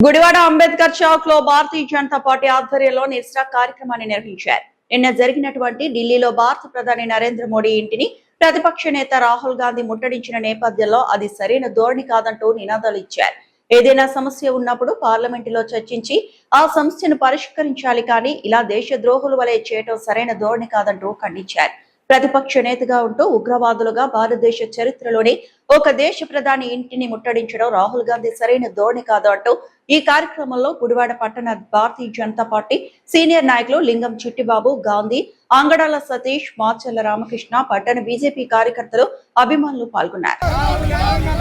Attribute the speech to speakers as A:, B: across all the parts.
A: గుడివాడ అంబేద్కర్ చౌక్ లో భారతీయ జనతా పార్టీ ఆధ్వర్యంలో నిరసన కార్యక్రమాన్ని నిర్వహించారు. నిన్న జరిగినటువంటి ఢిల్లీలో భారత ప్రధాని నరేంద్ర మోడీ ఇంటిని ప్రతిపక్ష నేత రాహుల్ గాంధీ ముట్టడించిన నేపథ్యంలో అది సరైన ధోరణి కాదంటూ నినాదాలు ఇచ్చారు. ఏదైనా సమస్య ఉన్నప్పుడు పార్లమెంటులో చర్చించి ఆ సమస్యను పరిష్కరించాలి, కానీ ఇలా దేశద్రోహుల వలె చేయటం సరైన ధోరణి కాదంటూ ఖండించారు. ప్రతిపక్ష నేతగా ఉంటూ ఉగ్రవాదులుగా భారతదేశ చరిత్రలోని ఒక దేశ ప్రధాని ఇంటిని ముట్టడించడం రాహుల్ గాంధీ సరైన ధోరణి కాదు అంటూ ఈ కార్యక్రమంలో గుడివాడ పట్టణ భారతీయ జనతా పార్టీ సీనియర్ నాయకులు లింగం చిట్టిబాబు, గాంధీ, అంగడాల సతీష్, మాచల్ల రామకృష్ణ, పట్టణ బీజేపీ కార్యకర్తలు, అభిమానులు పాల్గొన్నారు.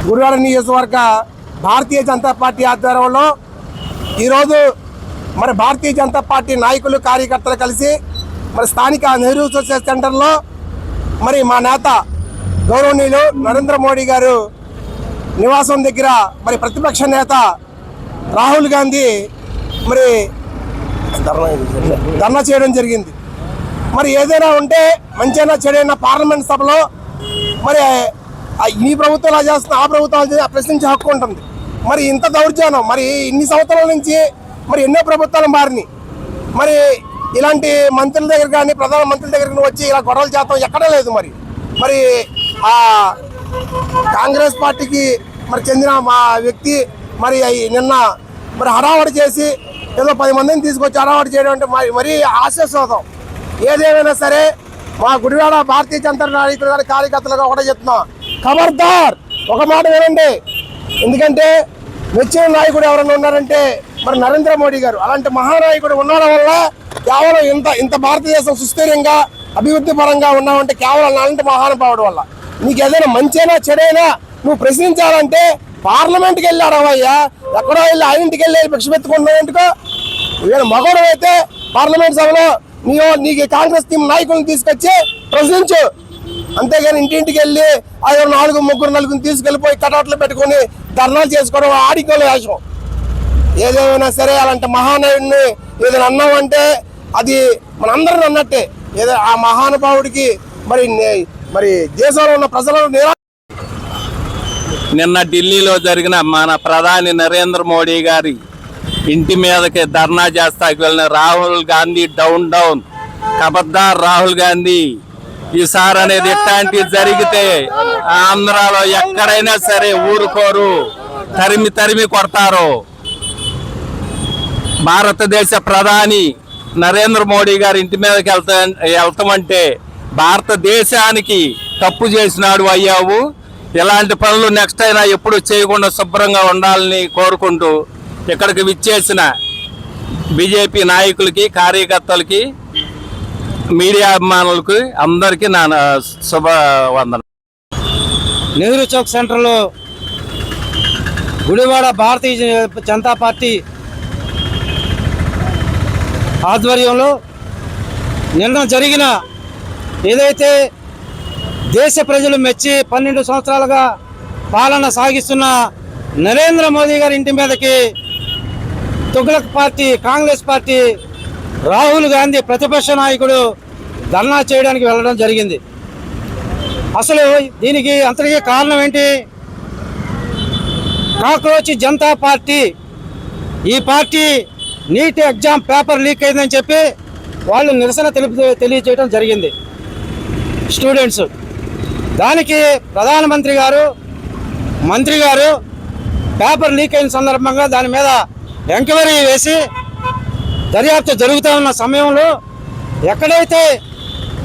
B: గుడివాడ నియోజకవర్గ భారతీయ జనతా పార్టీ ఆధ్వర్యంలో ఈరోజు మరి భారతీయ జనతా పార్టీ నాయకులు, కార్యకర్తలు కలిసి మరి స్థానిక నెహ్రూ సోషల్ సెంటర్లో మరి మా నేత గౌరవనీయులు నరేంద్ర మోడీ గారు నివాసం దగ్గర మరి ప్రతిపక్ష నేత రాహుల్ గాంధీ మరి ధర్నా చేయడం జరిగింది. మరి ఏదైనా ఉంటే మంచైనా చెడైనా పార్లమెంట్ సభలో మరి ఈ ప్రభుత్వం అలా చేస్తున్న ఆ ప్రభుత్వం ప్రశ్నించే హక్కు ఉంటుంది. మరి ఇంత దౌర్జన్యం మరి ఇన్ని సంవత్సరాల నుంచి మరి ఎన్నో ప్రభుత్వాలు మారినాయి. మరి ఇలాంటి మంత్రుల దగ్గర కానీ ప్రధానమంత్రుల దగ్గర వచ్చి ఇలా గొడవలు చేస్తాం ఎక్కడా లేదు. మరి ఆ కాంగ్రెస్ పార్టీకి మరి చెందిన మా వ్యక్తి మరి నిన్న మరి హడావడి చేసి ఏదో 10 మందిని తీసుకొచ్చి హడావడి చేయడం అంటే మరీ ఆశ్చర్యపోతాం. ఏదేమైనా సరే మా గుడివాడ భారతీయ జనతా నాయకులు గారి కార్యకర్తలుగా ఒకటే చెప్తున్నాం, ఖబర్దార్ ఒక మాట వినండి. ఎందుకంటే మెచ్చిన నాయకుడు ఎవరైనా ఉన్నారంటే మరి నరేంద్ర మోడీ గారు. అలాంటి మహానాయకుడు ఉండడం వల్ల కేవలం ఇంత భారతదేశం సుస్థిరంగా అభివృద్ధి పరంగా ఉన్నామంటే కేవలం అలాంటి మహానుభావుడు వల్ల. నీకు ఏదైనా మంచైనా చెడైనా నువ్వు ప్రశ్నించాలంటే పార్లమెంట్కి వెళ్ళాడవయ్యా, ఎక్కడో వెళ్ళి ఆయన ఇంటికి వెళ్ళి భిక్ష పెట్టుకుంటున్నావు ఎందుకో. వీళ్ళ మగవాడు అయితే పార్లమెంట్ సభలో నీకు కాంగ్రెస్ టీం నాయకులను తీసుకొచ్చి ప్రశ్నించు, అంతేగాని ఇంటింటికి వెళ్ళి ఆయన 4 3 4 తీసుకెళ్ళిపోయి కటౌట్లు పెట్టుకొని ధర్నాలు చేసుకోవడం ఆడికోలే వేషం. ఏదేమైనా సరే అలాంటి మహానాయుడిని ఏదైనా అన్నామంటే అది మనందరం అన్నట్టే. ఏదో ఆ మహానుభావుడికి మరి దేశంలో ఉన్న ప్రజలను
C: నిన్న ఢిల్లీలో జరిగిన మన ప్రధాని నరేంద్ర మోడీ గారి ఇంటి మీదకి ధర్నా చేస్తాకి వెళ్ళిన రాహుల్ గాంధీ డౌన్ ఖబర్దార్ రాహుల్ గాంధీ. ఈసారి అనేది ఇట్లాంటివి జరిగితే ఆంధ్రాలో ఎక్కడైనా సరే ఊరుకోరు, తరిమి కొడతారు. భారతదేశ ప్రధాని నరేంద్ర మోడీ గారి ఇంటి మీదకి వెళ్తామంటే భారతదేశానికి తప్పు చేసినాడు అయ్యావు. ఇలాంటి పనులు నెక్స్ట్ అయినా ఎప్పుడు చేయకుండా శుభ్రంగా ఉండాలని కోరుకుంటూ ఇక్కడికి విచ్చేసిన బీజేపీ నాయకులకి, కార్యకర్తలకి, మీడియా అభిమానులకి అందరికీ నా శుభవందనం.
D: నెహ్రూ చౌక్ సెంటర్లో గుడివాడ భారతీయ జనతా పార్టీ ఆధ్వర్యంలో నిన్న జరిగిన ఏదైతే దేశ ప్రజలు మెచ్చి 12 సంవత్సరాలుగా పాలన సాగిస్తున్న నరేంద్ర మోదీ గారి ఇంటి మీదకి తుగ్లక్ పార్టీ కాంగ్రెస్ పార్టీ రాహుల్ గాంధీ ప్రతిపక్ష నాయకుడు ధర్నా చేయడానికి వెళ్ళడం జరిగింది. అసలు దీనికి అంతటికీ కారణం ఏంటి? కాక్రోచ్ జనతా పార్టీ, ఈ party NEET exam paper leak అయిందని చెప్పి వాళ్ళు నిరసన తెలియజేయడం జరిగింది స్టూడెంట్స్. దానికి ప్రధానమంత్రి గారు, మంత్రి గారు పేపర్ లీక్ అయిన సందర్భంగా దాని మీద ఎంక్వైరీ వేసి దర్యాప్తు జరుగుతూ ఉన్న సమయంలో ఎక్కడైతే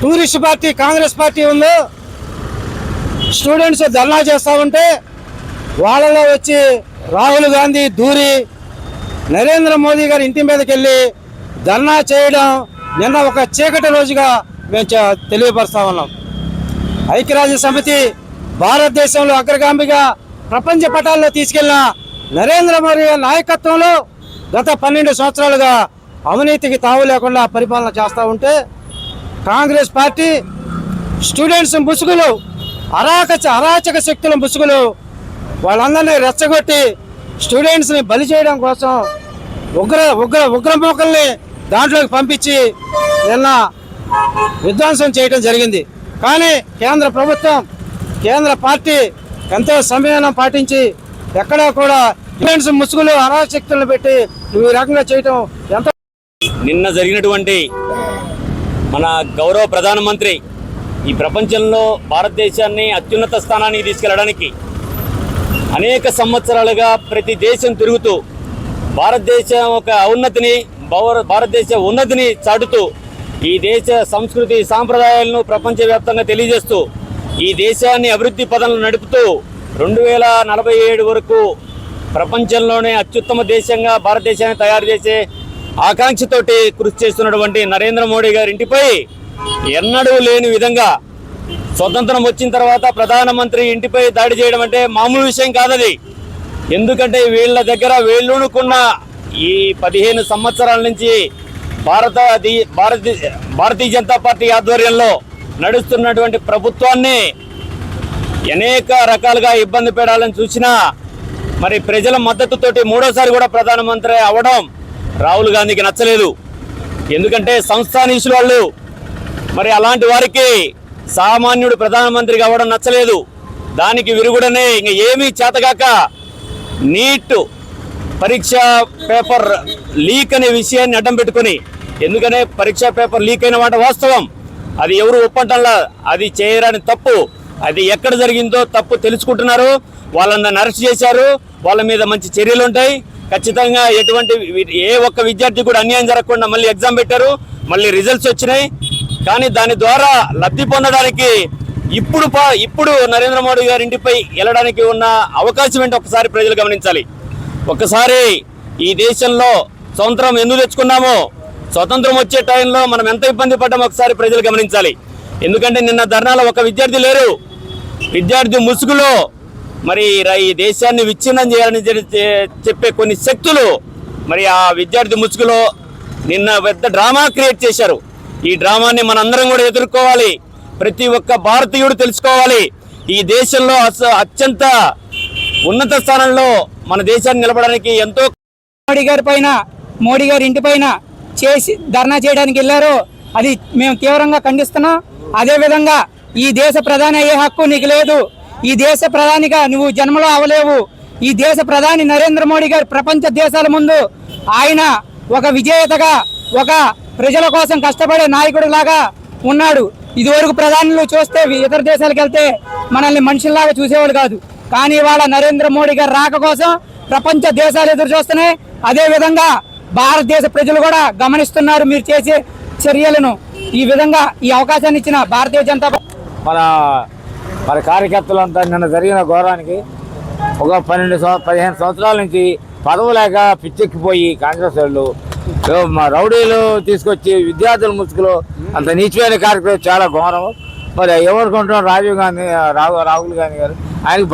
D: టూరిస్ట్ పార్టీ కాంగ్రెస్ పార్టీ ఉందో స్టూడెంట్స్ ధర్నా చేస్తూ ఉంటే వాళ్ళలో వచ్చి రాహుల్ గాంధీ దూరి నరేంద్ర మోదీ గారి ఇంటి మీదకి వెళ్ళి ధర్నా చేయడం నిన్న ఒక చీకటి రోజుగా మేము తెలియపరుస్తా ఉన్నాం. ఐక్యరాజ్య సమితి భారతదేశంలో అగ్రగామిగా ప్రపంచ పటాల్లో తీసుకెళ్లిన నరేంద్ర మోదీ గారి నాయకత్వంలో గత 12 సంవత్సరాలుగా అవినీతికి తావు లేకుండా పరిపాలన చేస్తూ ఉంటే కాంగ్రెస్ పార్టీ స్టూడెంట్స్ ముసుగులు, అరాచక శక్తుల ముసుగులు వాళ్ళందరినీ రెచ్చగొట్టి స్టూడెంట్స్ని బలి చేయడం కోసం ఉగ్రమూకల్ని దాంట్లోకి పంపించి నిన్న విధ్వంసం చేయడం జరిగింది. కానీ కేంద్ర ప్రభుత్వం, కేంద్ర పార్టీ ఎంతో సంయమనం పాటించి ఎక్కడా కూడా డిఫెన్స్ ముసుగులు అరాశక్తులను పెట్టి నువ్వు ఈ రకంగా చేయటం ఎంత
E: నిన్న జరిగినటువంటి మన గౌరవ ప్రధానమంత్రి ఈ ప్రపంచంలో భారతదేశాన్ని అత్యున్నత స్థానానికి తీసుకెళ్లడానికి అనేక సంవత్సరాలుగా ప్రతి దేశం తిరుగుతూ భారతదేశం ఒక భారతదేశ ఉన్నతిని చాటుతూ ఈ దేశ సంస్కృతి సాంప్రదాయాలను ప్రపంచవ్యాప్తంగా తెలియజేస్తూ ఈ దేశాన్ని అభివృద్ధి పదంలో నడుపుతూ 2047 వరకు ప్రపంచంలోనే అత్యుత్తమ దేశంగా భారతదేశాన్ని తయారు చేసే ఆకాంక్షతోటి కృషి చేస్తున్నటువంటి నరేంద్ర మోడీ గారి ఇంటిపై ఎన్నడూ లేని విధంగా స్వతంత్రం వచ్చిన తర్వాత ప్రధానమంత్రి ఇంటిపై దాడి చేయడం అంటే మామూలు విషయం కాదది. ఎందుకంటే వీళ్ళ దగ్గర వేళ్ళూనుకున్న ఈ 15 సంవత్సరాల నుంచి భారతీయ జనతా పార్టీ ఆధ్వర్యంలో నడుస్తున్నటువంటి ప్రభుత్వాన్ని అనేక రకాలుగా ఇబ్బంది పెట్టాలని చూసినా మరి ప్రజల మద్దతుతోటి మూడోసారి కూడా ప్రధానమంత్రి అవ్వడం రాహుల్ గాంధీకి నచ్చలేదు. ఎందుకంటే సంస్థానీసులు వాళ్ళు మరి అలాంటి వారికి సామాన్యుడు ప్రధానమంత్రిగా అవ్వడం నచ్చలేదు. దానికి విరుగుడనే ఇంక ఏమీ చేతగాక నీట్ పరీక్ష పేపర్ లీక్ అనే విషయాన్ని అడ్డం పెట్టుకొని, ఎందుకనే పరీక్ష పేపర్ లీక్ అయిన మాట వాస్తవం, అది ఎవరు ఒప్పంటంలా, అది చేయరాని తప్పు, అది ఎక్కడ జరిగిందో తప్పు తెలుసుకుంటున్నారు, వాళ్ళందరిని అరెస్ట్ చేశారు, వాళ్ళ మీద మంచి చర్యలు ఉంటాయి. ఖచ్చితంగా ఏ ఒక్క విద్యార్థి కూడా అన్యాయం జరగకుండా మళ్ళీ ఎగ్జామ్ పెట్టారు, మళ్ళీ రిజల్ట్స్ వచ్చినాయి. కానీ దాని ద్వారా లబ్ధి పొందడానికి ఇప్పుడు నరేంద్ర మోడీ గారి ఇంటిపై వెళ్ళడానికి ఉన్న అవకాశం ఏంటో ఒకసారి ప్రజలు గమనించాలి. ఒక్కసారి ఈ దేశంలో స్వతంత్రం ఎందుకు తెచ్చుకున్నామో, స్వతంత్రం వచ్చే టైంలో మనం ఎంత ఇబ్బంది పడ్డామో ఒకసారి ప్రజలు గమనించాలి. ఎందుకంటే నిన్న ధర్నాలో ఒక విద్యార్థి లేరు. విద్యార్థి ముసుగులో మరి ఈ దేశాన్ని విచ్ఛిన్నం చేయాలని చెప్పే కొన్ని శక్తులు మరి ఆ విద్యార్థి ముసుగులో నిన్న పెద్ద డ్రామా క్రియేట్ చేశారు. ఈ డ్రామాని మనందరం కూడా ఎదుర్కోవాలి. ప్రతి ఒక్క భారతీయుడు తెలుసుకోవాలి, ఈ దేశంలో అత్యంత ఉన్నత స్థానంలో మన దేశాన్ని నిలబడడానికి ఎంతో
F: మోడీ గారి ఇంటి పైన చేసి ధర్నా చేయడానికి వెళ్ళారో అది మేము తీవ్రంగా ఖండిస్తున్నాం. అదే విధంగా ఈ దేశ ప్రధాని అయ్యే హక్కు నీకు లేదు. ఈ దేశ ప్రధానిగా నువ్వు జన్మలో అవలేవు. ఈ దేశ ప్రధాని నరేంద్ర మోడీ గారు ప్రపంచ దేశాల ముందు ఆయన ఒక విజేతగా, ఒక ప్రజల కోసం కష్టపడే నాయకుడు లాగా ఉన్నాడు. ఇదివరకు ప్రధానులు చూస్తే ఇతర దేశాలకు వెళ్తే మనల్ని మనుషుల్లాగా చూసేవాడు కాదు. కానీ ఇవాళ నరేంద్ర మోడీ గారు రాక కోసం ప్రపంచ దేశాలు ఎదురు చూస్తున్నాయి. అదే విధంగా భారతదేశ ప్రజలు కూడా గమనిస్తున్నారు మీరు చేసే చర్యలను. ఈ విధంగా ఈ అవకాశాన్ని ఇచ్చిన భారతీయ జనతా
D: మన కార్యకర్తలంతా నిన్న జరిగిన ఘోరానికి ఒక 15 సంవత్సరాల నుంచి పదవి లేక పిచ్చెక్కిపోయి కాంగ్రెస్ వాళ్ళు మా రౌడీలు తీసుకొచ్చి విద్యార్థుల ముసుగులో అంత నీచమైన కార్యక్రమం చాలా ఘోరం. మరి ఎవరుకుంటున్నాం రాహుల్ గాంధీ గారు ఆయనకి